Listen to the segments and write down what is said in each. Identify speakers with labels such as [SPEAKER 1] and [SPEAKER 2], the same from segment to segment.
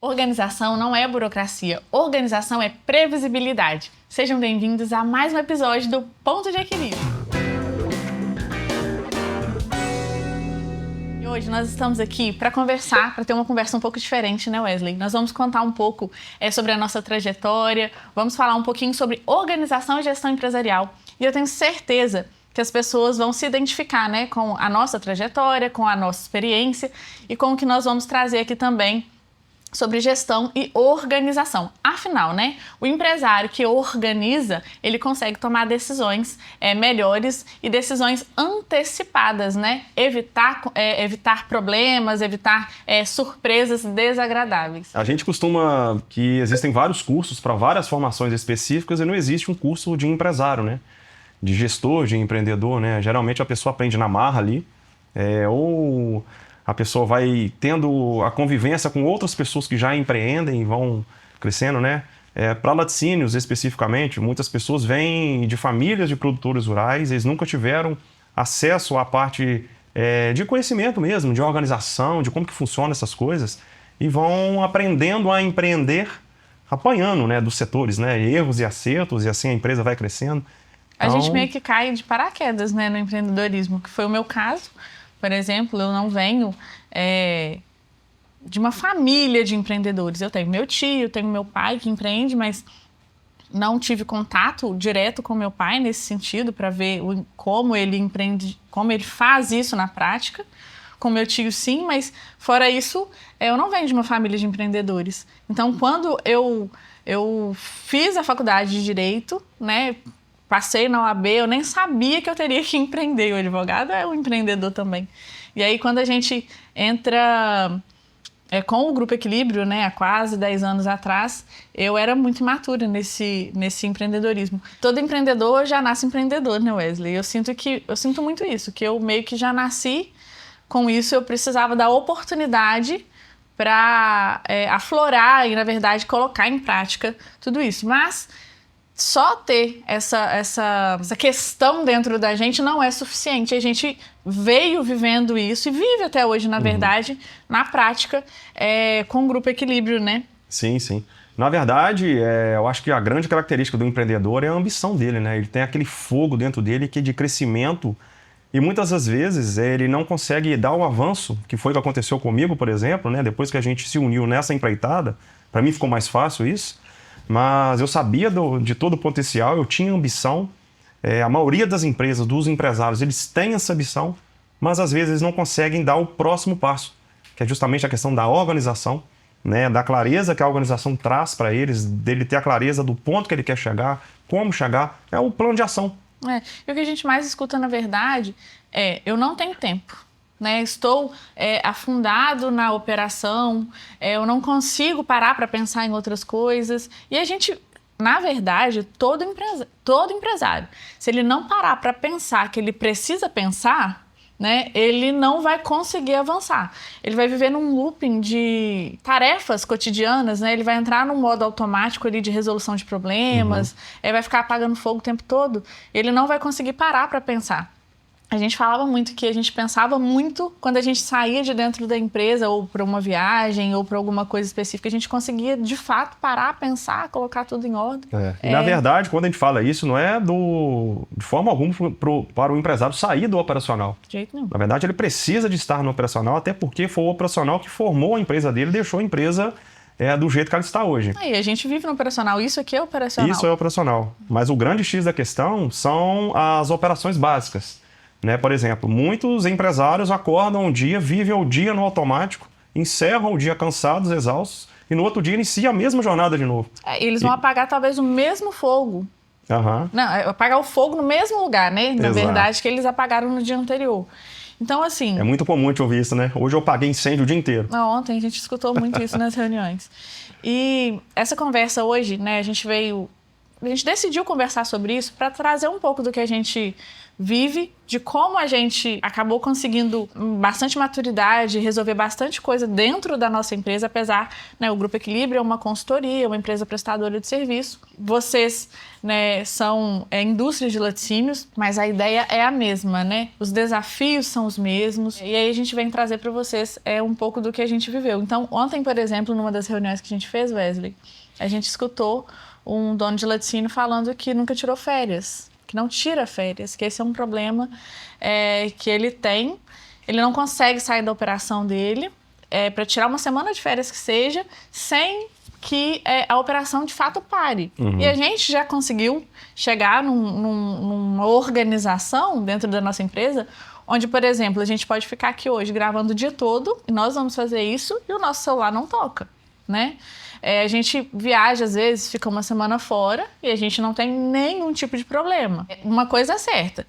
[SPEAKER 1] Organização não é burocracia, organização é previsibilidade. Sejam bem-vindos a mais um episódio do Ponto de Equilíbrio. E hoje nós estamos aqui para conversar, para ter uma conversa um pouco diferente, né, Wesley? Nós vamos contar um pouco sobre a nossa trajetória, vamos falar um pouquinho sobre organização e gestão empresarial. E eu tenho certeza que as pessoas vão se identificar, né, com a nossa trajetória, com a nossa experiência e com o que nós vamos trazer aqui também sobre gestão e organização. Afinal, né, o empresário que organiza, ele consegue tomar decisões melhores e decisões antecipadas, né? Evitar problemas, evitar surpresas desagradáveis.
[SPEAKER 2] A gente costuma que existem vários cursos para várias formações específicas e não existe um curso de empresário, né? De gestor, de empreendedor, né? Geralmente a pessoa aprende na marra ali, ou a pessoa vai tendo a convivência com outras pessoas que já empreendem e vão crescendo, né? Para laticínios, especificamente, muitas pessoas vêm de famílias de produtores rurais, eles nunca tiveram acesso à parte de conhecimento mesmo, de organização, de como que funcionam essas coisas, e vão aprendendo a empreender apanhando, né, dos setores, né? Erros e acertos, e assim a empresa vai crescendo.
[SPEAKER 1] A gente meio que cai de paraquedas, né, no empreendedorismo, que foi o meu caso. Por exemplo, eu não venho de uma família de empreendedores. Eu tenho meu tio, tenho meu pai que empreende, mas não tive contato direto com meu pai nesse sentido para ver como ele empreende, como ele faz isso na prática. Com meu tio, sim, mas fora isso, eu não venho de uma família de empreendedores. Então, quando eu fiz a faculdade de Direito, né, passei na OAB, eu nem sabia que eu teria que empreender. O advogado é um empreendedor também. E aí, quando a gente entra com o Grupo Equilíbrio, né, há quase 10 anos atrás, eu era muito imatura nesse empreendedorismo. Todo empreendedor já nasce empreendedor, né, Wesley? Eu sinto muito isso, que eu meio que já nasci com isso. Eu precisava da oportunidade para aflorar e, na verdade, colocar em prática tudo isso. Mas só ter essa questão dentro da gente não é suficiente. A gente veio vivendo isso e vive até hoje, na verdade, na prática, com o Grupo Equilíbrio, né?
[SPEAKER 2] Sim, sim. Na verdade, eu acho que a grande característica do empreendedor é a ambição dele, né? Ele tem aquele fogo dentro dele que é de crescimento e muitas das vezes ele não consegue dar o avanço, que foi o que aconteceu comigo, por exemplo, né? Depois que a gente se uniu nessa empreitada, para mim ficou mais fácil isso. Mas eu sabia de todo o potencial, eu tinha ambição. A maioria das empresas, dos empresários, eles têm essa ambição, mas às vezes eles não conseguem dar o próximo passo, que é justamente a questão da organização, né? Da clareza que a organização traz para eles, dele ter a clareza do ponto que ele quer chegar, como chegar, é o plano de ação.
[SPEAKER 1] E o que a gente mais escuta, na verdade, eu não tenho tempo. Né? Estou afundado na operação, eu não consigo parar para pensar em outras coisas. E a gente, na verdade, todo empresário, se ele não parar para pensar que ele precisa pensar, né, ele não vai conseguir avançar. Ele vai viver num looping de tarefas cotidianas, né? Ele vai entrar num modo automático ali de resolução de problemas, vai ficar apagando fogo o tempo todo, ele não vai conseguir parar para pensar. A gente falava muito que a gente pensava muito quando a gente saía de dentro da empresa ou para uma viagem ou para alguma coisa específica. A gente conseguia, de fato, parar, pensar, colocar tudo em ordem.
[SPEAKER 2] E, na verdade, quando a gente fala isso, não é de forma alguma para o empresário sair do operacional.
[SPEAKER 1] De jeito nenhum.
[SPEAKER 2] Na verdade, ele precisa de estar no operacional, até porque foi o operacional que formou a empresa dele e deixou a empresa do jeito que ela está hoje.
[SPEAKER 1] E a gente vive no operacional. Isso aqui é operacional.
[SPEAKER 2] Isso é operacional. Mas o grande X da questão são as operações básicas. Né? Por exemplo, muitos empresários acordam um dia, vivem o dia no automático, encerram o dia cansados, exaustos, e no outro dia inicia a mesma jornada de novo.
[SPEAKER 1] Eles vão apagar talvez o mesmo fogo. Não, apagar o fogo no mesmo lugar, né? Na verdade, que eles apagaram no dia anterior. Então, assim...
[SPEAKER 2] É muito comum te ouvir isso, né? Hoje eu apaguei incêndio o dia inteiro.
[SPEAKER 1] Ontem a gente escutou muito isso nas reuniões. E essa conversa hoje, né? A gente veio a gente decidiu conversar sobre isso para trazer um pouco do que a gente vive, de como a gente acabou conseguindo bastante maturidade, resolver bastante coisa dentro da nossa empresa, apesar, né, o Grupo Equilíbrio é uma consultoria, uma empresa prestadora de serviço. Vocês, né, são indústrias de laticínios, mas a ideia é a mesma, né? Os desafios são os mesmos. E aí a gente vem trazer para vocês um pouco do que a gente viveu. Então, ontem, por exemplo, numa das reuniões que a gente fez, Wesley, a gente escutou um dono de laticínio falando que nunca tirou férias, que não tira férias, que esse é um problema que ele tem. Ele não consegue sair da operação dele para tirar uma semana de férias que seja, sem que a operação de fato pare. E a gente já conseguiu chegar numa organização dentro da nossa empresa, onde, por exemplo, a gente pode ficar aqui hoje gravando o dia todo, e nós vamos fazer isso, e o nosso celular não toca, né? A gente viaja, às vezes, fica uma semana fora e a gente não tem nenhum tipo de problema. Uma coisa é certa,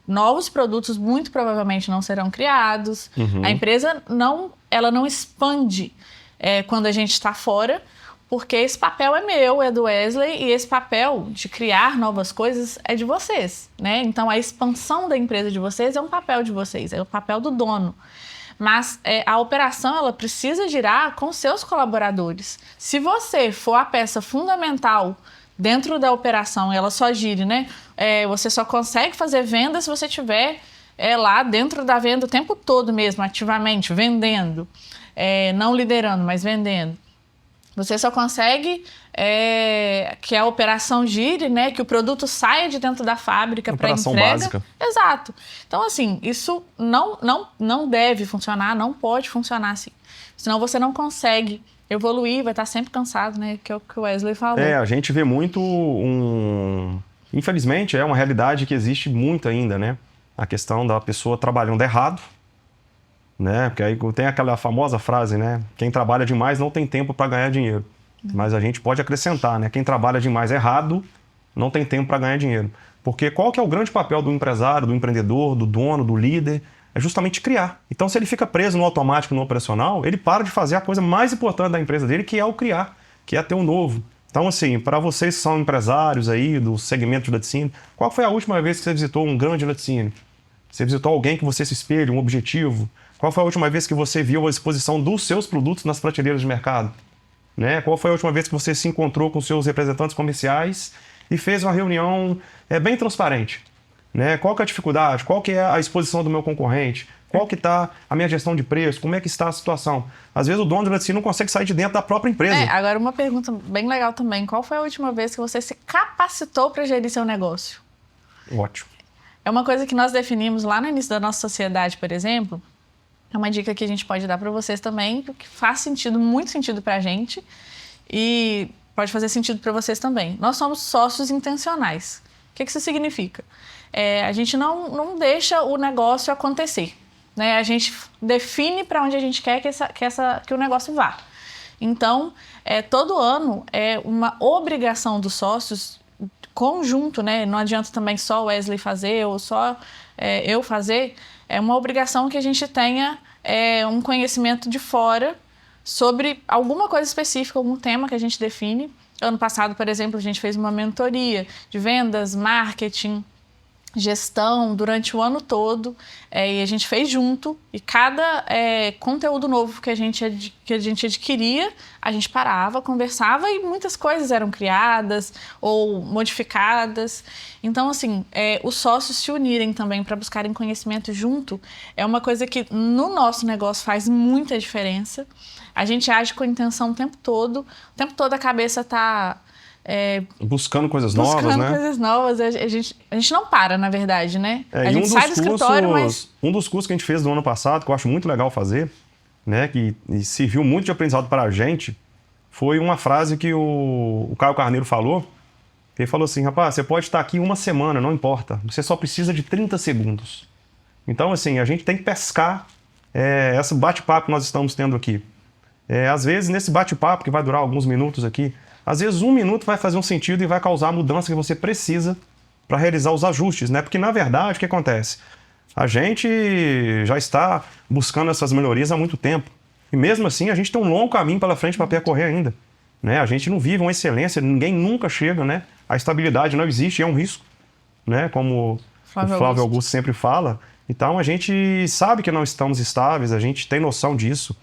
[SPEAKER 1] novos produtos muito provavelmente não serão criados. A empresa ela não expande quando a gente está fora, porque esse papel é meu, é do Wesley, e esse papel de criar novas coisas é de vocês, né? Então, a expansão da empresa de vocês é um papel de vocês, é o papel do dono. Mas a operação ela precisa girar com seus colaboradores. Se você for a peça fundamental dentro da operação e ela só gire, né? Você só consegue fazer venda se você estiver lá dentro da venda o tempo todo mesmo, ativamente, vendendo. Não liderando, mas vendendo. Você só consegue que a operação gire, né? Que o produto saia de dentro da fábrica para entrega. Operação básica. Exato. Então, assim, isso não deve funcionar, não pode funcionar assim. Senão você não consegue evoluir, vai estar sempre cansado, né? Que é o que o Wesley falou.
[SPEAKER 2] A gente vê muito Infelizmente, é uma realidade que existe muito ainda, né? A questão da pessoa trabalhando errado, né? Porque aí tem aquela famosa frase, né? Quem trabalha demais não tem tempo para ganhar dinheiro. Mas a gente pode acrescentar, né? Quem trabalha demais errado não tem tempo para ganhar dinheiro. Porque qual que é o grande papel do empresário, do empreendedor, do dono, do líder? É justamente criar. Então, se ele fica preso no automático, no operacional, ele para de fazer a coisa mais importante da empresa dele, que é o criar, que é ter um novo. Então, assim, para vocês que são empresários aí do segmento de laticínio, qual foi a última vez que você visitou um grande laticínio? Você visitou alguém que você se espelha, um objetivo? Qual foi a última vez que você viu a exposição dos seus produtos nas prateleiras de mercado? Né? Qual foi a última vez que você se encontrou com seus representantes comerciais e fez uma reunião bem transparente? Né? Qual que é a dificuldade? Qual que é a exposição do meu concorrente? Qual que está a minha gestão de preço? Como é que está a situação? Às vezes o dono de laticínio não consegue sair de dentro da própria empresa.
[SPEAKER 1] Agora uma pergunta bem legal também. Qual foi a última vez que você se capacitou para gerir seu negócio?
[SPEAKER 2] Ótimo.
[SPEAKER 1] É uma coisa que nós definimos lá no início da nossa sociedade, por exemplo. É uma dica que a gente pode dar para vocês também, que faz sentido, muito sentido para a gente e pode fazer sentido para vocês também. Nós somos sócios intencionais. O que isso significa? A gente não deixa o negócio acontecer, né? A gente define para onde a gente quer que o negócio vá. Então, todo ano é uma obrigação dos sócios conjunto, né? Não adianta também só o Wesley fazer ou só eu fazer. É uma obrigação que a gente tenha um conhecimento de fora sobre alguma coisa específica, algum tema que a gente define. Ano passado, por exemplo, a gente fez uma mentoria de vendas, marketing, gestão durante o ano todo e a gente fez junto e cada conteúdo novo que a gente adquiria, a gente parava, conversava e muitas coisas eram criadas ou modificadas. Então, assim, os sócios se unirem também para buscarem conhecimento junto é uma coisa que no nosso negócio faz muita diferença. A gente age com intenção o tempo todo a cabeça está
[SPEAKER 2] buscando coisas novas, né?
[SPEAKER 1] Buscando coisas novas. A gente não para, na verdade, né? A gente sai do escritório, mas...
[SPEAKER 2] Um dos cursos que a gente fez no ano passado, que eu acho muito legal fazer, né? Que serviu muito de aprendizado para a gente, foi uma frase que o Caio Carneiro falou. Ele falou assim, rapaz, você pode estar aqui uma semana, não importa. Você só precisa de 30 segundos. Então, assim, a gente tem que pescar esse bate-papo que nós estamos tendo aqui. Às vezes, nesse bate-papo, que vai durar alguns minutos aqui, às vezes 1 minuto vai fazer um sentido e vai causar a mudança que você precisa para realizar os ajustes, né? Porque, na verdade, o que acontece? A gente já está buscando essas melhorias há muito tempo. E mesmo assim, a gente tem um longo caminho pela frente para percorrer ainda. Né? A gente não vive uma excelência, ninguém nunca chega, né, a estabilidade não existe, é um risco, né? Como o Flávio Augusto sempre fala. Então, a gente sabe que não estamos estáveis, a gente tem noção disso,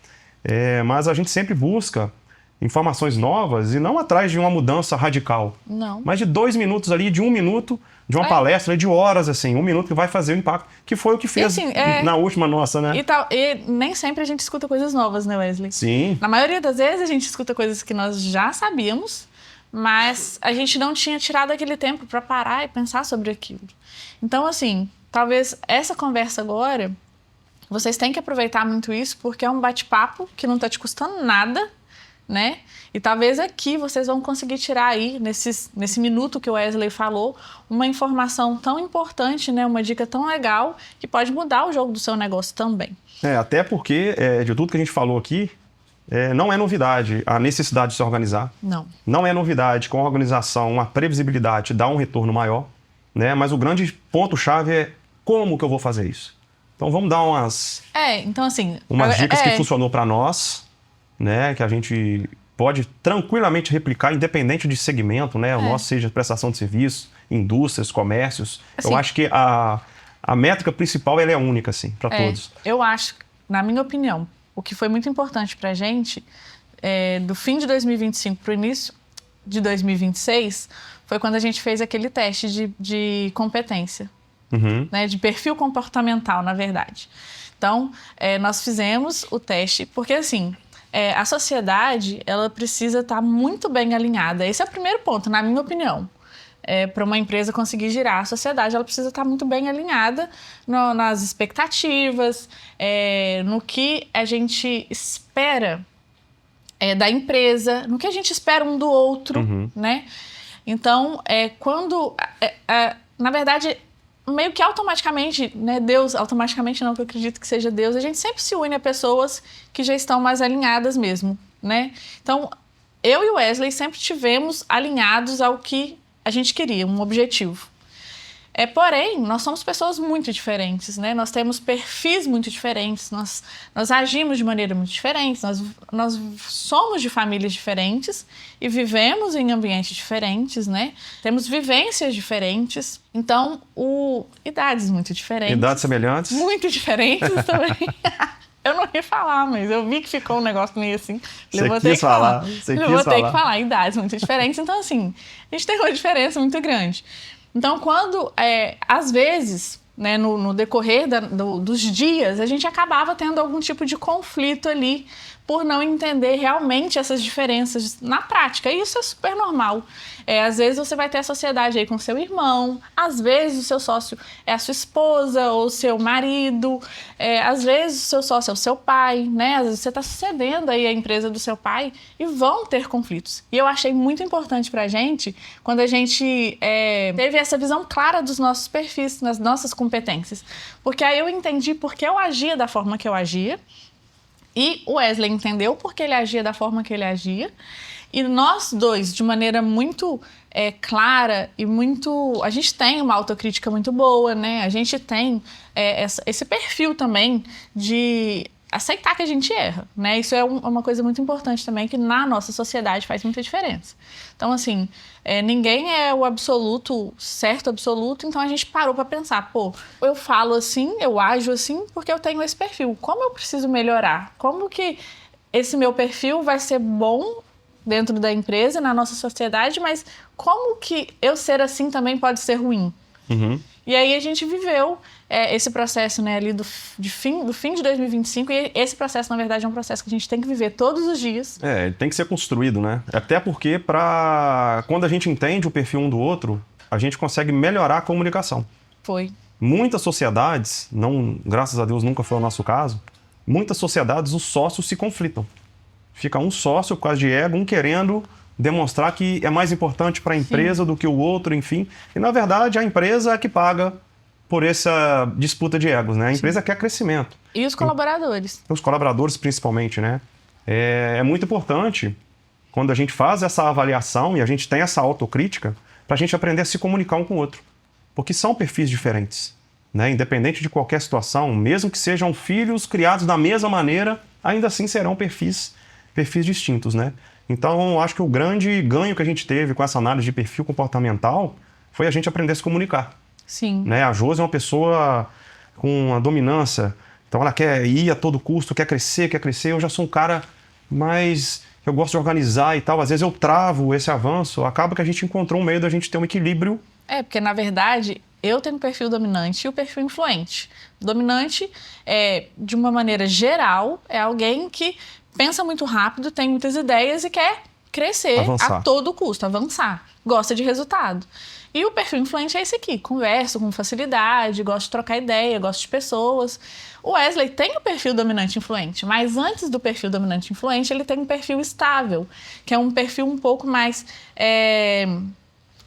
[SPEAKER 2] mas a gente sempre busca informações novas e não atrás de uma mudança radical.
[SPEAKER 1] Não.
[SPEAKER 2] Mas de 2 minutos ali, de 1 minuto, de uma palestra, de horas, assim, 1 minuto que vai fazer o impacto, que foi o que fez
[SPEAKER 1] assim,
[SPEAKER 2] na última nossa, né?
[SPEAKER 1] E nem sempre a gente escuta coisas novas, né, Wesley?
[SPEAKER 2] Sim.
[SPEAKER 1] Na maioria das vezes a gente escuta coisas que nós já sabíamos, mas a gente não tinha tirado aquele tempo para parar e pensar sobre aquilo. Então, assim, talvez essa conversa agora, vocês têm que aproveitar muito isso, porque é um bate-papo que não está te custando nada, né? E talvez aqui vocês vão conseguir tirar aí, nesse minuto que o Wesley falou, uma informação tão importante, né? Uma dica tão legal, que pode mudar o jogo do seu negócio também.
[SPEAKER 2] Até porque, de tudo que a gente falou aqui, não é novidade a necessidade de se organizar.
[SPEAKER 1] Não.
[SPEAKER 2] Não é novidade com a organização, uma previsibilidade dá um retorno maior, né? Mas o grande ponto-chave é como que eu vou fazer isso. Então vamos dar umas dicas que funcionou para nós, né? Que a gente pode tranquilamente replicar, independente de segmento, né? O nosso seja prestação de serviço, indústrias, comércios. Assim, eu acho que a métrica principal ela é única, assim, para todos.
[SPEAKER 1] Eu acho, na minha opinião, o que foi muito importante para a gente, do fim de 2025 para o início de 2026, foi quando a gente fez aquele teste de competência, né? De perfil comportamental, na verdade. Então, nós fizemos o teste, porque assim, a sociedade, ela precisa estar muito bem alinhada. Esse é o primeiro ponto, na minha opinião. Para uma empresa conseguir girar, a sociedade ela precisa estar muito bem alinhada nas expectativas, no que a gente espera da empresa, no que a gente espera um do outro, né? Então, na verdade, meio que automaticamente, né, Deus, automaticamente não, que eu acredito que seja Deus, a gente sempre se une a pessoas que já estão mais alinhadas mesmo, né? Então, eu e o Wesley sempre tivemos alinhados ao que a gente queria, um objetivo. Porém, nós somos pessoas muito diferentes, né? Nós temos perfis muito diferentes, nós agimos de maneira muito diferente, nós somos de famílias diferentes e vivemos em ambientes diferentes, né? Temos vivências diferentes, então, idades muito diferentes.
[SPEAKER 2] Idades semelhantes.
[SPEAKER 1] Muito diferentes também. Eu não ia falar, mas eu vi que ficou um negócio meio assim.
[SPEAKER 2] Você quis falar.
[SPEAKER 1] Eu vou ter que falar. Idades muito diferentes. Então, assim, a gente tem uma diferença muito grande. Então, quando, às vezes, né, no decorrer dos dias, a gente acabava tendo algum tipo de conflito ali por não entender realmente essas diferenças na prática. E isso é super normal. Às vezes você vai ter a sociedade aí com seu irmão, às vezes o seu sócio é a sua esposa ou o seu marido, às vezes o seu sócio é o seu pai, né? Às vezes você está sucedendo aí a empresa do seu pai e vão ter conflitos. E eu achei muito importante pra gente, quando a gente teve essa visão clara dos nossos perfis, das nossas competências. Porque aí eu entendi por que eu agia da forma que eu agia, e o Wesley entendeu por que ele agia da forma que ele agia. E nós dois, de maneira muito clara e muito... A gente tem uma autocrítica muito boa, né? A gente tem esse perfil também de aceitar que a gente erra, né? Isso é uma coisa muito importante também, que na nossa sociedade faz muita diferença. Então, assim, ninguém é o absoluto, certo absoluto, então a gente parou para pensar, eu falo assim, eu ajo assim, porque eu tenho esse perfil. Como eu preciso melhorar? Como que esse meu perfil vai ser bom dentro da empresa, na nossa sociedade, mas como que eu ser assim também pode ser ruim? E aí a gente viveu esse processo, né, ali do fim de 2025, e esse processo, na verdade, é um processo que a gente tem que viver todos os dias.
[SPEAKER 2] Ele tem que ser construído, né? Até porque quando a gente entende o perfil um do outro, a gente consegue melhorar a comunicação. Muitas sociedades, graças a Deus nunca foi o nosso caso, muitas sociedades os sócios se conflitam. Fica um sócio por causa de ego, um querendo demonstrar que é mais importante para a empresa do que o outro, enfim. E, na verdade, a empresa é que paga por essa disputa de egos, né? A empresa quer crescimento.
[SPEAKER 1] E os colaboradores.
[SPEAKER 2] Os colaboradores, principalmente, né? É muito importante, quando a gente faz essa avaliação e a gente tem essa autocrítica, para a gente aprender a se comunicar um com o outro. Porque são perfis diferentes, né? Independente de qualquer situação, mesmo que sejam filhos criados da mesma maneira, ainda assim serão perfis distintos, né? Então, acho que o grande ganho que a gente teve com essa análise de perfil comportamental foi a gente aprender a se comunicar.
[SPEAKER 1] Sim.
[SPEAKER 2] Né? A Josi é uma pessoa com uma dominância, então ela quer ir a todo custo, quer crescer. Eu já sou um cara mais... eu gosto de organizar e tal. Às vezes eu travo esse avanço, acaba que a gente encontrou um meio da gente ter um equilíbrio.
[SPEAKER 1] Porque na verdade, eu tenho um perfil dominante e o perfil influente. Dominante, de uma maneira geral, é alguém que pensa muito rápido, tem muitas ideias e quer crescer
[SPEAKER 2] Avançar.
[SPEAKER 1] a todo custo, avançar. Gosta de resultado. E o perfil influente é esse aqui, converso com facilidade, gosto de trocar ideia, gosto de pessoas. O Wesley tem o perfil dominante e influente, mas antes do perfil dominante e influente, ele tem um perfil estável, que é um perfil um pouco mais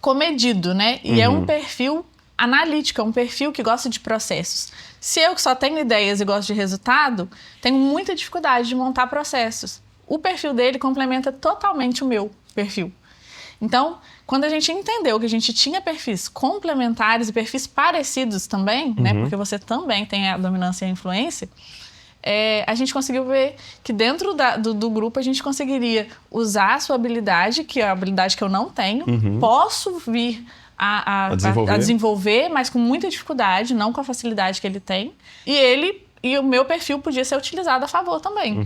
[SPEAKER 1] comedido, né? E é um perfil analítico, é um perfil que gosta de processos. Se eu que só tenho ideias e gosto de resultado, tenho muita dificuldade de montar processos. O perfil dele complementa totalmente o meu perfil. Então, quando a gente entendeu que a gente tinha perfis complementares e perfis parecidos também, né? Porque você também tem a dominância e a influência, a gente conseguiu ver que dentro do grupo a gente conseguiria usar a sua habilidade, que é a habilidade que eu não tenho, posso vir a desenvolver, mas com muita dificuldade, não com a facilidade que ele tem. E o meu perfil podia ser utilizado a favor também.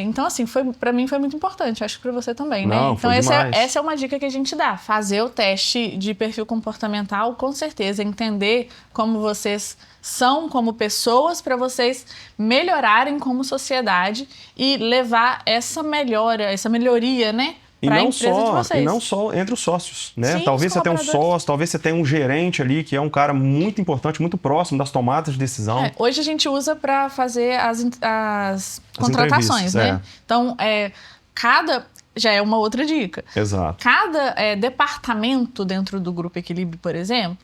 [SPEAKER 1] Então, assim, para mim foi muito importante. Acho que para você também, né?
[SPEAKER 2] Não,
[SPEAKER 1] então,
[SPEAKER 2] foi
[SPEAKER 1] essa é uma dica que a gente dá. Fazer o teste de perfil comportamental, com certeza. Entender como vocês são como pessoas para vocês melhorarem como sociedade e levar essa melhoria, né?
[SPEAKER 2] E
[SPEAKER 1] para a empresa de vocês.
[SPEAKER 2] E não só entre os sócios, né?
[SPEAKER 1] Sim,
[SPEAKER 2] talvez você tenha um sócio, talvez você tenha um gerente ali, que é um cara muito importante, muito próximo das tomadas de decisão.
[SPEAKER 1] Hoje a gente usa para fazer as contratações, né? Então, já é uma outra dica.
[SPEAKER 2] Exato.
[SPEAKER 1] Cada departamento dentro do Grupo Equilíbrio, por exemplo,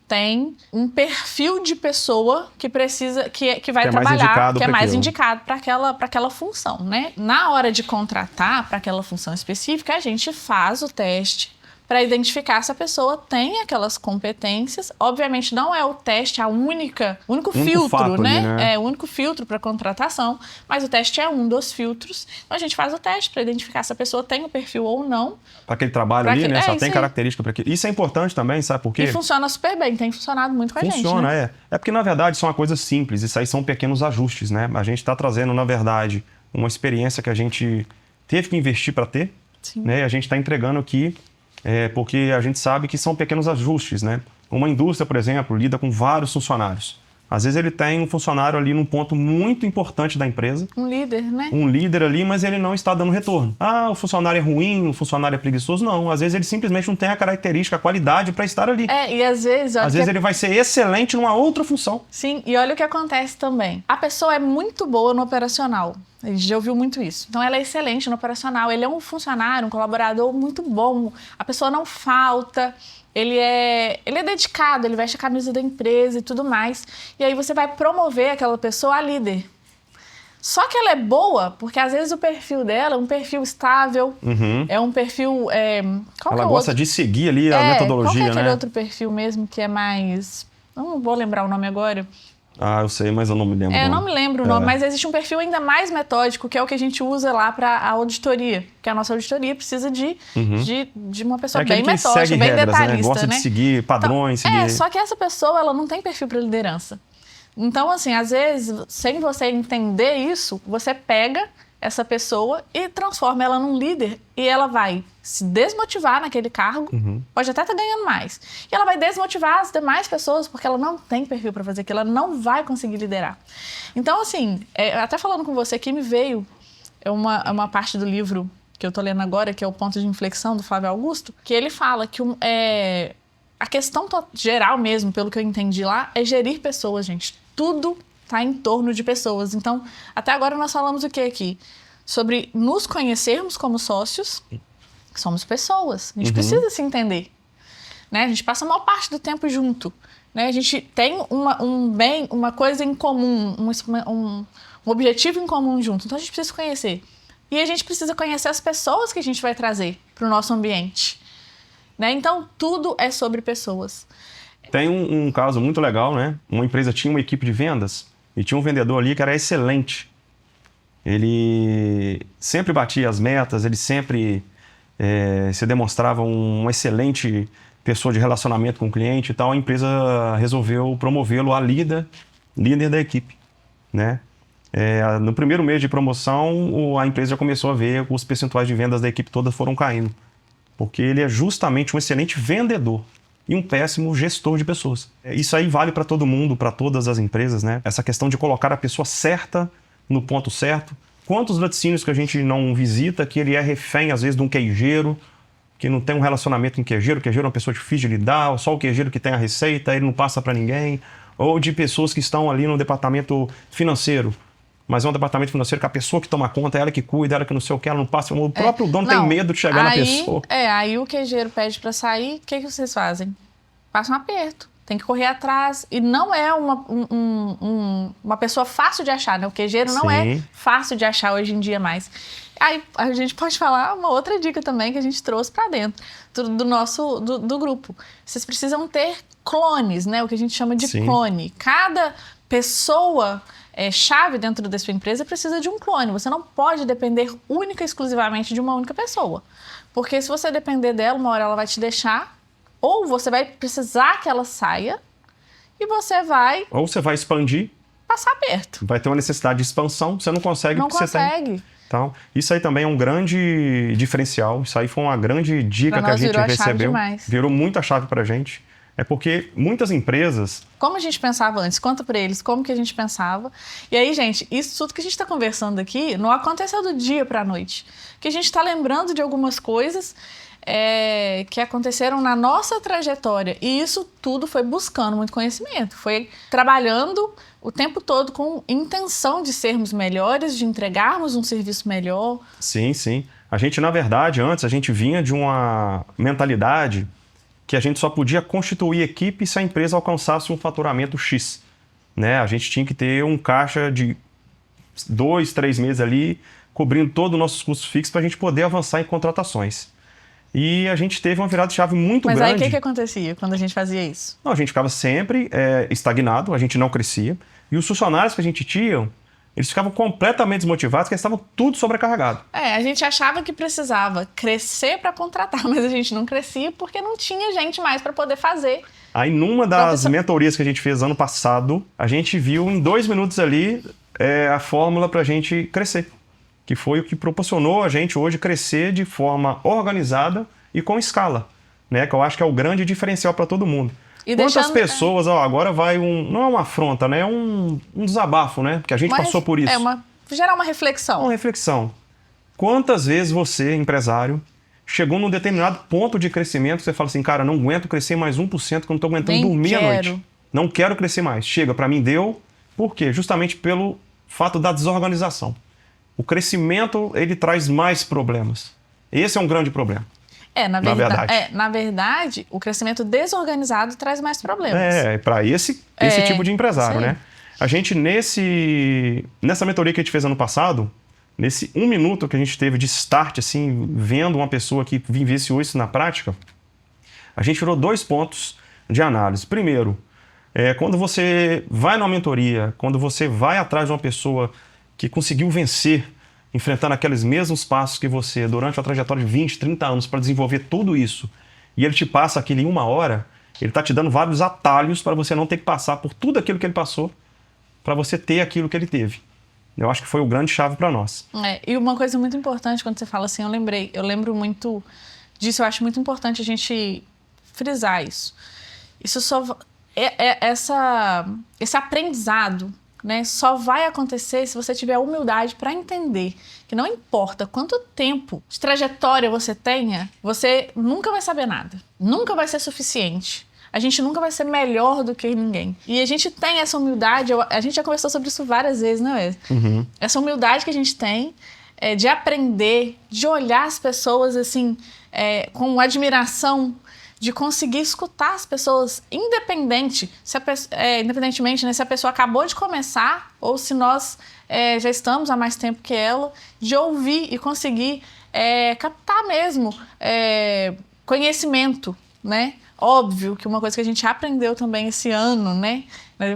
[SPEAKER 1] tem um perfil de pessoa que precisa, que vai trabalhar, que é mais indicado para aquela função, né? Na hora de contratar para aquela função específica, a gente faz o teste para identificar se a pessoa tem aquelas competências. Obviamente, não é o teste o único filtro, né?
[SPEAKER 2] né?
[SPEAKER 1] É o único filtro para contratação, mas o teste é um dos filtros. Então, a gente faz o teste para identificar se a pessoa tem o perfil ou não.
[SPEAKER 2] Para aquele trabalho ali, né? Só tem característica para aquilo. Isso é importante também, sabe por quê?
[SPEAKER 1] E funciona super bem, tem funcionado muito com a gente.
[SPEAKER 2] Funciona,
[SPEAKER 1] né?
[SPEAKER 2] É porque, na verdade, são uma coisa simples. Isso aí são pequenos ajustes, né? A gente está trazendo, na verdade, uma experiência que a gente teve que investir para ter.
[SPEAKER 1] Sim.
[SPEAKER 2] Né? E a gente está entregando aqui porque a gente sabe que são pequenos ajustes, né? Uma indústria, por exemplo, lida com vários funcionários. Às vezes ele tem um funcionário ali num ponto muito importante da empresa.
[SPEAKER 1] Um líder, né?
[SPEAKER 2] Um líder ali, mas ele não está dando retorno. O funcionário é ruim, o funcionário é preguiçoso. Não, às vezes ele simplesmente não tem a característica, a qualidade para estar ali.
[SPEAKER 1] E às vezes...
[SPEAKER 2] Às vezes ele vai ser excelente numa outra função.
[SPEAKER 1] Sim, e olha o que acontece também. A pessoa é muito boa no operacional. A gente já ouviu muito isso. Então, ela é excelente no operacional. Ele é um funcionário, um colaborador muito bom. A pessoa não falta. Ele é dedicado, ele veste a camisa da empresa e tudo mais. E aí você vai promover aquela pessoa a líder. Só que ela é boa, porque às vezes o perfil dela é um perfil estável, é um perfil...
[SPEAKER 2] ela gosta de seguir ali a metodologia,
[SPEAKER 1] né? Qual que é aquele
[SPEAKER 2] né?
[SPEAKER 1] outro perfil mesmo que é mais... Não vou lembrar o nome agora.
[SPEAKER 2] Eu sei, mas eu não me lembro.
[SPEAKER 1] Eu não me lembro o nome, mas existe um perfil ainda mais metódico, que é o que a gente usa lá para a auditoria. Porque a nossa auditoria precisa de uma pessoa bem metódica, bem detalhista,
[SPEAKER 2] né? Gosta de seguir padrões.
[SPEAKER 1] Então, só que essa pessoa, ela não tem perfil para liderança. Então, assim, às vezes, sem você entender isso, você pega essa pessoa e transforma ela num líder e ela vai se desmotivar naquele cargo, pode até estar ganhando mais. E ela vai desmotivar as demais pessoas porque ela não tem perfil para fazer aquilo, ela não vai conseguir liderar. Então, assim, até falando com você aqui, me veio uma parte do livro que eu estou lendo agora, que é o Ponto de Inflexão, do Flávio Augusto, que ele fala que a questão geral mesmo, pelo que eu entendi lá, é gerir pessoas, gente. Tudo está em torno de pessoas. Então, até agora nós falamos o que aqui? Sobre nos conhecermos como sócios, que somos pessoas. A gente precisa se entender. Né? A gente passa a maior parte do tempo junto. Né? A gente tem uma coisa em comum, um objetivo em comum junto. Então, a gente precisa se conhecer. E a gente precisa conhecer as pessoas que a gente vai trazer para o nosso ambiente. Né? Então, tudo é sobre pessoas.
[SPEAKER 2] Tem um caso muito legal, né? Uma empresa tinha uma equipe de vendas e tinha um vendedor ali que era excelente. Ele sempre batia as metas, ele sempre se demonstrava um excelente pessoa de relacionamento com o cliente e tal. A empresa resolveu promovê-lo a líder da equipe, né? No primeiro mês de promoção, a empresa já começou a ver os percentuais de vendas da equipe toda foram caindo, porque ele é justamente um excelente vendedor e um péssimo gestor de pessoas. Isso aí vale para todo mundo, para todas as empresas, né? Essa questão de colocar a pessoa certa no ponto certo. Quantos laticínios que a gente não visita que ele é refém, às vezes, de um queijeiro, que não tem um relacionamento com o queijeiro é uma pessoa difícil de lidar, só o queijeiro que tem a receita, ele não passa para ninguém. Ou de pessoas que estão ali no departamento financeiro, mas é um departamento financeiro que a pessoa que toma conta, ela que cuida, ela que não sei o que, ela não passa. O próprio dono tem medo de chegar na pessoa.
[SPEAKER 1] Aí o queijeiro pede para sair, o que vocês fazem? Passa um aperto. Tem que correr atrás. E não é uma pessoa fácil de achar, né? O queijeiro não é fácil de achar hoje em dia mais. Aí a gente pode falar uma outra dica também que a gente trouxe para dentro do grupo. Vocês precisam ter clones, né? O que a gente chama de clone. Cada pessoa chave dentro da sua empresa precisa de um clone. Você não pode depender única e exclusivamente de uma única pessoa. Porque se você depender dela, uma hora ela vai te deixar, ou você vai precisar que ela saia e você vai...
[SPEAKER 2] Ou você vai expandir.
[SPEAKER 1] Passar perto.
[SPEAKER 2] Vai ter uma necessidade de expansão, você não consegue porque você tem. Então, isso aí também é um grande diferencial. Isso aí foi uma grande dica que a gente recebeu. Virou muita chave pra gente. É porque muitas empresas...
[SPEAKER 1] Como a gente pensava antes? Conta pra eles como que a gente pensava. E aí, gente, isso tudo que a gente tá conversando aqui não aconteceu do dia pra noite. Que a gente tá lembrando de algumas coisas que aconteceram na nossa trajetória. E isso tudo foi buscando muito conhecimento. Foi trabalhando o tempo todo com intenção de sermos melhores, de entregarmos um serviço melhor.
[SPEAKER 2] Sim, sim. A gente, na verdade, antes, a gente vinha de uma mentalidade que a gente só podia constituir equipe se a empresa alcançasse um faturamento X, né? A gente tinha que ter um caixa de 2, 3 meses ali, cobrindo todos os nossos custos fixos para a gente poder avançar em contratações. E a gente teve uma virada de chave muito grande.
[SPEAKER 1] Mas aí o que acontecia quando a gente fazia isso?
[SPEAKER 2] Não, a gente ficava sempre estagnado, a gente não crescia. E os funcionários que a gente tinha, eles ficavam completamente desmotivados, porque eles estavam tudo sobrecarregados.
[SPEAKER 1] A gente achava que precisava crescer para contratar, mas a gente não crescia porque não tinha gente mais para poder fazer.
[SPEAKER 2] Aí, numa das mentorias que a gente fez ano passado, a gente viu em 2 minutos ali a fórmula para a gente crescer. Que foi o que proporcionou a gente hoje crescer de forma organizada e com escala, né? Que eu acho que é o grande diferencial para todo mundo. Quantas pessoas, agora vai não é uma afronta, né? É um desabafo, né? Porque a gente passou por isso.
[SPEAKER 1] Gerar uma reflexão.
[SPEAKER 2] Uma reflexão. Quantas vezes você, empresário, chegou num determinado ponto de crescimento que você fala assim, cara, não aguento crescer mais 1%, que eu não estou aguentando dormir à noite. Não quero crescer mais. Chega, para mim deu. Por quê? Justamente pelo fato da desorganização. O crescimento, ele traz mais problemas. Esse é um grande problema.
[SPEAKER 1] Na verdade, o crescimento desorganizado traz mais problemas.
[SPEAKER 2] Para esse tipo de empresário, né? A gente, nessa mentoria que a gente fez ano passado, nesse 1 minuto que a gente teve de start, assim, vendo uma pessoa que vivenciou isso na prática, a gente tirou 2 pontos de análise. Primeiro, quando você vai numa mentoria, quando você vai atrás de uma pessoa que conseguiu vencer, enfrentando aqueles mesmos passos que você, durante uma trajetória de 20, 30 anos, para desenvolver tudo isso, e ele te passa aquilo em 1 hora, ele está te dando vários atalhos para você não ter que passar por tudo aquilo que ele passou, para você ter aquilo que ele teve. Eu acho que foi o grande chave para nós.
[SPEAKER 1] E uma coisa muito importante, quando você fala assim, eu lembro muito disso, eu acho muito importante a gente frisar isso. Isso só... esse aprendizado, né, só vai acontecer se você tiver humildade para entender que não importa quanto tempo de trajetória você tenha, você nunca vai saber nada. Nunca vai ser suficiente. A gente nunca vai ser melhor do que ninguém. E a gente tem essa humildade, a gente já conversou sobre isso várias vezes, não é? Uhum. Essa humildade que a gente tem de aprender, de olhar as pessoas assim, com admiração, de conseguir escutar as pessoas, independentemente, né, se a pessoa acabou de começar ou se nós já estamos há mais tempo que ela, de ouvir e conseguir captar mesmo conhecimento, né? Óbvio que uma coisa que a gente aprendeu também esse ano, né,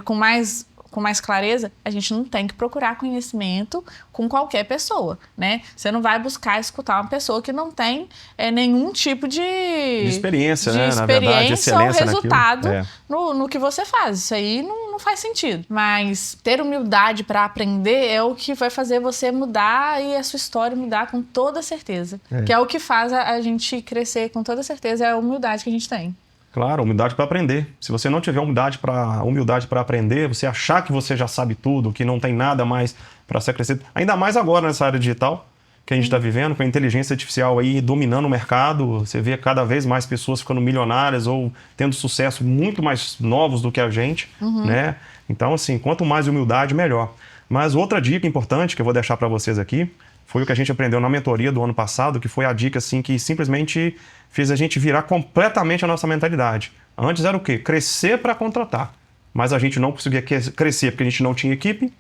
[SPEAKER 1] com mais com mais clareza, a gente não tem que procurar conhecimento com qualquer pessoa, né? Você não vai buscar escutar uma pessoa que não tem nenhum tipo de
[SPEAKER 2] experiência,
[SPEAKER 1] de
[SPEAKER 2] né?
[SPEAKER 1] experiência,
[SPEAKER 2] Na verdade, excelência
[SPEAKER 1] ou resultado
[SPEAKER 2] naquilo.
[SPEAKER 1] no que você faz. Isso aí não faz sentido. Mas ter humildade para aprender é o que vai fazer você mudar e a sua história mudar com toda certeza. Que é o que faz a gente crescer com toda certeza, é a humildade que a gente tem.
[SPEAKER 2] Claro, humildade para aprender. Se você não tiver humildade para aprender, você achar que você já sabe tudo, que não tem nada mais para ser acrescido, ainda mais agora nessa área digital que a gente está vivendo, com a inteligência artificial aí dominando o mercado, você vê cada vez mais pessoas ficando milionárias ou tendo sucesso muito mais novos do que a gente, né? Então, assim, quanto mais humildade, melhor. Mas outra dica importante que eu vou deixar para vocês aqui foi o que a gente aprendeu na mentoria do ano passado, que foi a dica assim que simplesmente fez a gente virar completamente a nossa mentalidade. Antes era o quê? Crescer para contratar. Mas a gente não conseguia crescer porque a gente não tinha equipe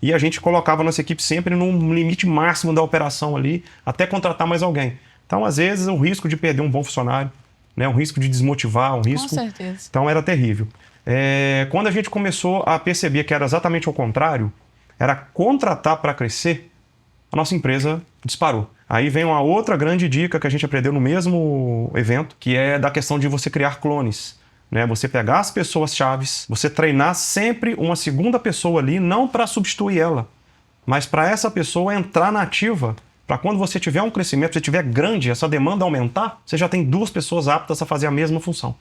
[SPEAKER 2] e a gente colocava a nossa equipe sempre no limite máximo da operação ali até contratar mais alguém. Então, às vezes, o risco de perder um bom funcionário, né? Um risco de desmotivar, um risco...
[SPEAKER 1] Com certeza.
[SPEAKER 2] Então, era terrível. Quando a gente começou a perceber que era exatamente o contrário, era contratar para crescer, a nossa empresa disparou. Aí vem uma outra grande dica que a gente aprendeu no mesmo evento, que é da questão de você criar clones, né? Você pegar as pessoas-chaves, você treinar sempre uma segunda pessoa ali, não para substituir ela, mas para essa pessoa entrar na ativa, para quando você tiver um crescimento, você tiver grande, essa demanda aumentar, você já tem 2 pessoas aptas a fazer a mesma função,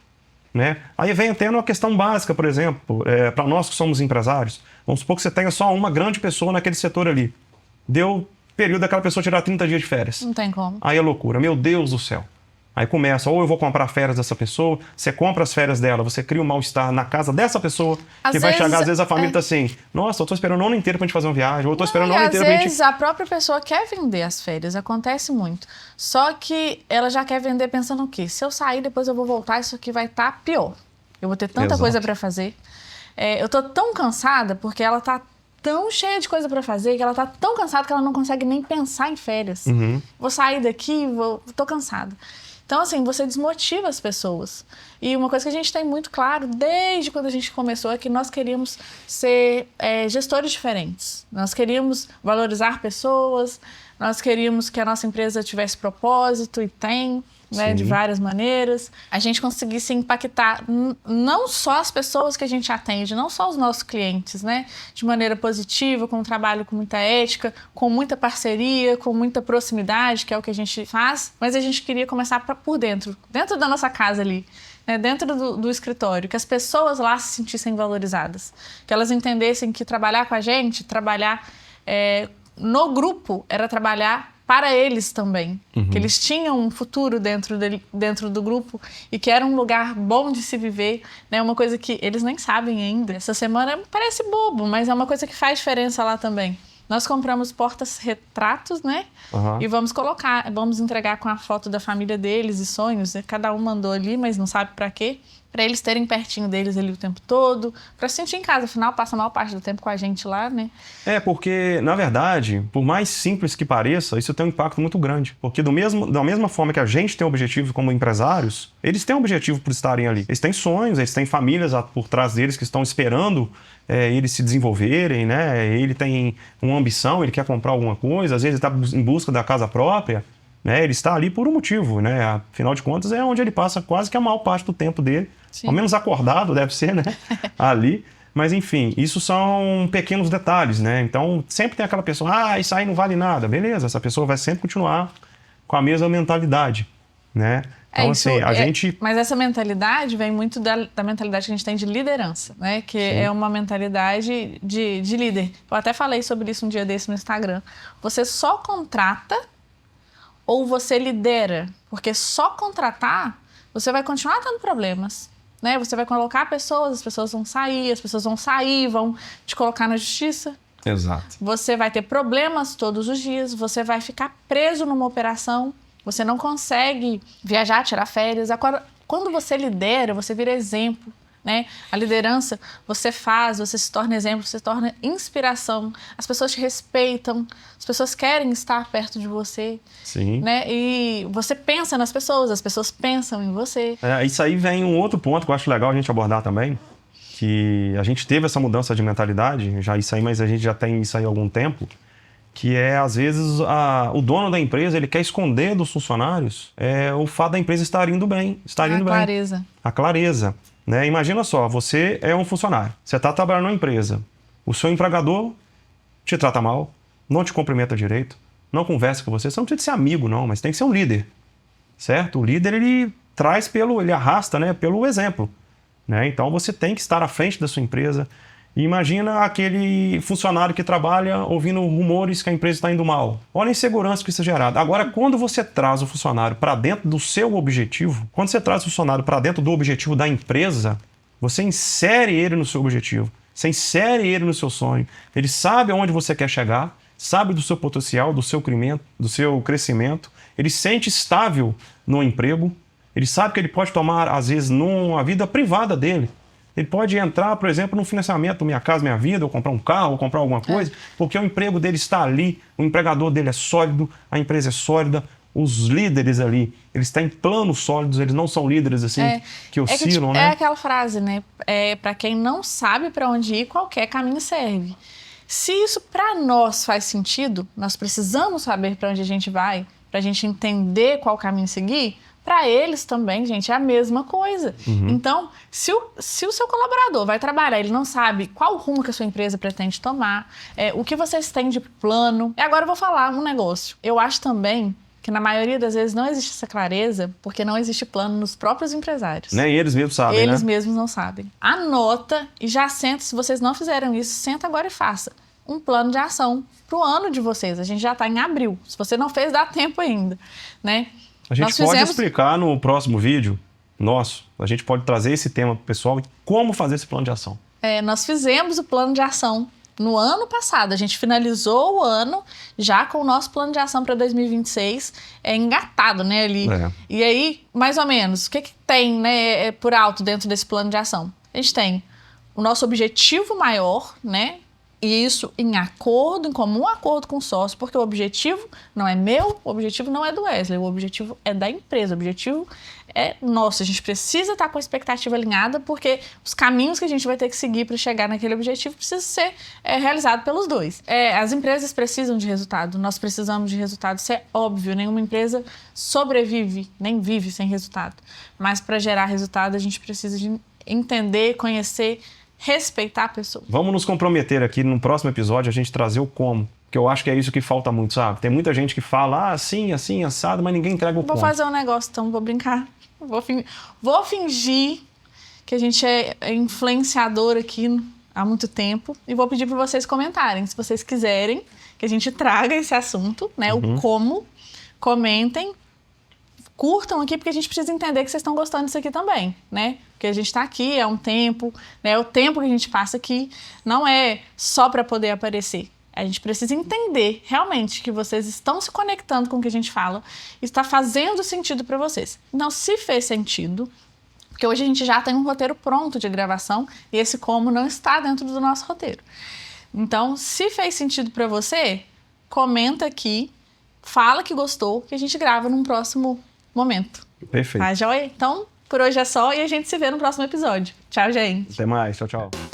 [SPEAKER 2] né? Aí vem até uma questão básica, por exemplo, para nós que somos empresários, vamos supor que você tenha só uma grande pessoa naquele setor ali. Deu período daquela pessoa tirar 30 dias de férias.
[SPEAKER 1] Não tem como.
[SPEAKER 2] Aí é loucura. Meu Deus do céu. Aí começa, ou eu vou comprar férias dessa pessoa, você compra as férias dela, você cria um mal-estar na casa dessa pessoa, vai chegar, às vezes a família tá assim, nossa, eu tô esperando o ano inteiro pra gente fazer uma viagem, ou eu tô esperando o ano inteiro pra gente...
[SPEAKER 1] Às vezes a própria pessoa quer vender as férias, acontece muito. Só que ela já quer vender pensando o quê? Se eu sair, depois eu vou voltar, isso aqui vai estar pior. Eu vou ter tanta coisa pra fazer. Eu tô tão cansada, porque ela tá tão cheia de coisa para fazer, que ela tá tão cansada que ela não consegue nem pensar em férias. Vou sair daqui, tô cansada. Então, assim, você desmotiva as pessoas. E uma coisa que a gente tem muito claro, desde quando a gente começou, é que nós queríamos ser gestores diferentes. Nós queríamos valorizar pessoas, nós queríamos que a nossa empresa tivesse propósito, e tem, né, de várias maneiras. A gente conseguisse impactar não só as pessoas que a gente atende, não só os nossos clientes, né, de maneira positiva, com um trabalho com muita ética, com muita parceria, com muita proximidade, que é o que a gente faz, mas a gente queria começar por dentro da nossa casa ali, né, dentro do escritório, que as pessoas lá se sentissem valorizadas, que elas entendessem que trabalhar com a gente, trabalhar no grupo, era trabalhar para eles também, que eles tinham um futuro dentro do grupo e que era um lugar bom de se viver, né? Uma coisa que eles nem sabem ainda. Essa semana parece bobo, mas é uma coisa que faz diferença lá também. Nós compramos portas-retratos, né? E vamos entregar com a foto da família deles e sonhos, né? Cada um mandou ali, mas não sabe para quê. Para eles terem pertinho deles ali o tempo todo, para se sentir em casa, afinal passa a maior parte do tempo com a gente lá, né?
[SPEAKER 2] Porque, na verdade, por mais simples que pareça, isso tem um impacto muito grande. Porque da mesma forma que a gente tem objetivo como empresários, eles têm um objetivo por estarem ali. Eles têm sonhos, eles têm famílias por trás deles que estão esperando eles se desenvolverem, né? Ele tem uma ambição, ele quer comprar alguma coisa, às vezes ele está em busca da casa própria. Né, ele está ali por um motivo, né? Afinal de contas, é onde ele passa quase que a maior parte do tempo dele. Sim. Ao menos acordado, deve ser, né? Ali. Mas, enfim, isso são pequenos detalhes, né? Então, sempre tem aquela pessoa, isso aí não vale nada. Beleza, essa pessoa vai sempre continuar com a mesma mentalidade, né? Então, assim, a gente...
[SPEAKER 1] Mas essa mentalidade vem muito da mentalidade que a gente tem de liderança, né? Que é uma mentalidade de líder. Eu até falei sobre isso um dia desse no Instagram. Você só contrata ou você lidera, porque só contratar, você vai continuar tendo problemas, né? Você vai colocar pessoas, as pessoas vão sair, vão te colocar na justiça.
[SPEAKER 2] Exato.
[SPEAKER 1] Você vai ter problemas todos os dias, você vai ficar preso numa operação, você não consegue viajar, tirar férias. Agora, quando você lidera, você vira exemplo, né? A liderança, você se torna exemplo, você se torna inspiração. As pessoas te respeitam, as pessoas querem estar perto de você.
[SPEAKER 2] Sim.
[SPEAKER 1] Né? E você pensa nas pessoas, as pessoas pensam em você.
[SPEAKER 2] Isso aí vem um outro ponto que eu acho legal a gente abordar também, que a gente teve essa mudança de mentalidade, já isso aí, mas a gente já tem isso aí há algum tempo, que é, às vezes, o dono da empresa, ele quer esconder dos funcionários o fato da empresa estar indo bem.
[SPEAKER 1] clareza.
[SPEAKER 2] A clareza. Né? Imagina só, você é um funcionário, você está trabalhando numa empresa, o seu empregador te trata mal, não te cumprimenta direito, não conversa com você não precisa ser amigo não, mas tem que ser um líder, certo? O líder, ele traz ele arrasta, né, pelo exemplo, né? Então você tem que estar à frente da sua empresa. E imagina aquele funcionário que trabalha ouvindo rumores que a empresa está indo mal. Olha a insegurança que isso é gerado. Agora, quando você traz o funcionário para dentro do seu objetivo, quando você traz o funcionário para dentro do objetivo da empresa, você insere ele no seu objetivo, você insere ele no seu sonho. Ele sabe aonde você quer chegar, sabe do seu potencial, do seu crescimento. Ele se sente estável no emprego. Ele sabe que ele pode tomar, às vezes, numa vida privada dele. Ele pode entrar, por exemplo, no financiamento do Minha Casa Minha Vida, ou comprar um carro, ou comprar alguma coisa, porque o emprego dele está ali, o empregador dele é sólido, a empresa é sólida, os líderes ali, eles têm planos sólidos, eles não são líderes assim, que oscilam, né?
[SPEAKER 1] É aquela frase, né? Para quem não sabe para onde ir, qualquer caminho serve. Se isso para nós faz sentido, nós precisamos saber para onde a gente vai, para a gente entender qual caminho seguir. Para eles também, gente, é a mesma coisa. Então, se o seu colaborador vai trabalhar, ele não sabe qual rumo que a sua empresa pretende tomar, o que vocês têm de plano. E agora eu vou falar um negócio. Eu acho também que na maioria das vezes não existe essa clareza porque não existe plano nos próprios empresários.
[SPEAKER 2] Nem eles mesmos sabem,
[SPEAKER 1] Eles
[SPEAKER 2] né?
[SPEAKER 1] mesmos não sabem. Anota e já senta, se vocês não fizeram isso, senta agora e faça um plano de ação para o ano de vocês. A gente já está em abril. Se você não fez, dá tempo ainda, né?
[SPEAKER 2] A gente pode explicar no próximo vídeo nosso, a gente pode trazer esse tema para o pessoal e como fazer esse plano de ação.
[SPEAKER 1] Nós fizemos o plano de ação no ano passado, a gente finalizou o ano já com o nosso plano de ação para 2026 engatado, né, ali. E aí, mais ou menos, o que tem, né, por alto dentro desse plano de ação? A gente tem o nosso objetivo maior, né, e isso em comum acordo com o sócio, porque o objetivo não é meu, o objetivo não é do Wesley, o objetivo é da empresa, o objetivo é nosso. A gente precisa estar com a expectativa alinhada, porque os caminhos que a gente vai ter que seguir para chegar naquele objetivo precisam ser realizados pelos dois. As empresas precisam de resultado, nós precisamos de resultado, isso é óbvio, nenhuma empresa sobrevive, nem vive sem resultado. Mas para gerar resultado, a gente precisa de entender, conhecer, respeitar a pessoa.
[SPEAKER 2] Vamos nos comprometer aqui no próximo episódio a gente trazer o como, que eu acho que é isso que falta muito, sabe? Tem muita gente que fala assim, assim, assado, mas ninguém entrega o como.
[SPEAKER 1] Vou fazer um negócio, então, vou brincar. Vou fingir que a gente é influenciador aqui há muito tempo e vou pedir para vocês comentarem, se vocês quiserem que a gente traga esse assunto, né? O como, comentem, curtam aqui, porque a gente precisa entender que vocês estão gostando disso aqui também, né? Porque a gente está aqui há um tempo, né? O tempo que a gente passa aqui não é só para poder aparecer. A gente precisa entender realmente que vocês estão se conectando com o que a gente fala e está fazendo sentido para vocês. Então, se fez sentido, porque hoje a gente já tem um roteiro pronto de gravação e esse como não está dentro do nosso roteiro. Então, se fez sentido para você, comenta aqui, fala que gostou, que a gente grava num próximo momento.
[SPEAKER 2] Perfeito.
[SPEAKER 1] Tá, joia? Então, por hoje é só e a gente se vê no próximo episódio. Tchau, gente.
[SPEAKER 2] Até mais. Tchau, tchau.